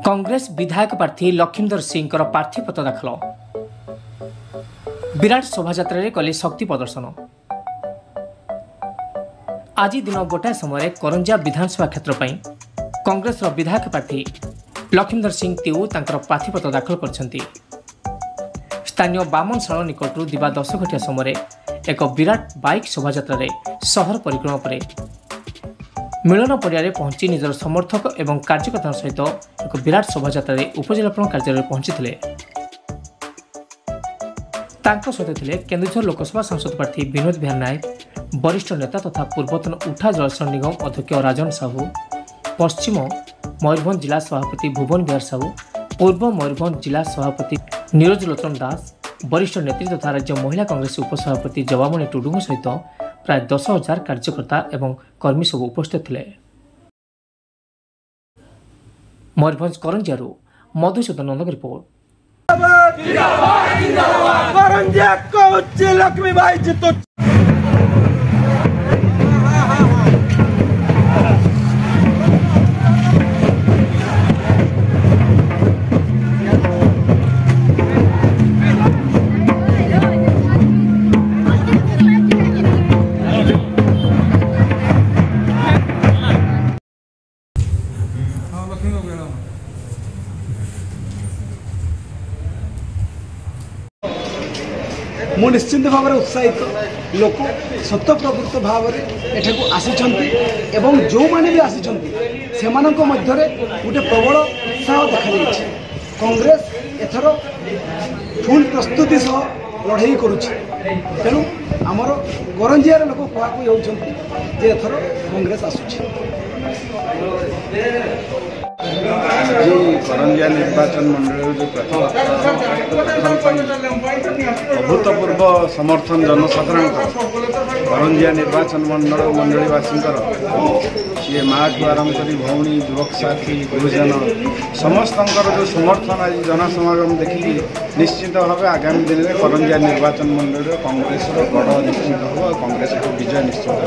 कांग्रेस विधायक प्रार्थी लखींदर सिंह प्रार्थीपत्र दाखल। विराट शोभायात्रा कले शक्ति प्रदर्शन। आज दिन गोटाए समय करंजिया विधानसभा क्षेत्र पर कांग्रेस विधायक प्रार्थी लखींदर सिंह तिउ प्रार्थीपत्र दाखल कर स्थानीय बामनशाल निकटू दिवा 10 घटिया समय एक विराट बाइक शोभायात्रा सहर परिक्रमा पर मिलन पड़िया पहुंची निजर समर्थक एवं कार्यकर्ता सहित एक विराट शोभायात्रा उपजिलापाल कार्यालय पहुंची सहित थे केन्दुझर लोकसभा सांसद प्रार्थी विनोद बिहार नायक, वरिष्ठ नेता तथा पूर्वतन उठा जलसेचन निगम अध्यक्ष राजन साहू, पश्चिम मयूरभंज जिला सभापति भुवन बिहार साहू, पूर्व मयूरभंज जिला सभापति नीरज लोचन दास, वरिष्ठ नेत्री तथा राज्य महिला कांग्रेस उपसभापति जवामणि टुडू सहित प्राय 10,000 कार्यकर्ता एवं कर्मी सब उपस्थित थे। मयूरभंज करंजियारू मधुसूदन नंदक रिपोर्ट। मु निश्चिंत भाव में उत्साहित लोक सत प्रवृत्त भाव में एठाकू आसिछंती एवं जो माने भी आसिछंती सेमानक मध्यरे गोटे प्रबल उत्साह देखा जायछि। कांग्रेस एथर फुल प्रस्तुति सह लड़ाई करुछि, तेणु आमर करंजियार लोक कहू होउछंती जे एथर कांग्रेस आसुछि। करंजिया निर्वाचन मंडल अभूतपूर्व समर्थन जनसाधारण करंजिया निर्वाचन मंडलीवासी सी माँ ठू आरंभ कर भौणी युवक साथी गुरुजन समस्त जो समर्थन आज जनसमागम देखिए निश्चित भाव आगामी दिन में करंजिया निर्वाचन मंडल कांग्रेस गढ़ निश्चित हम कांग्रेस विजय निश्चित।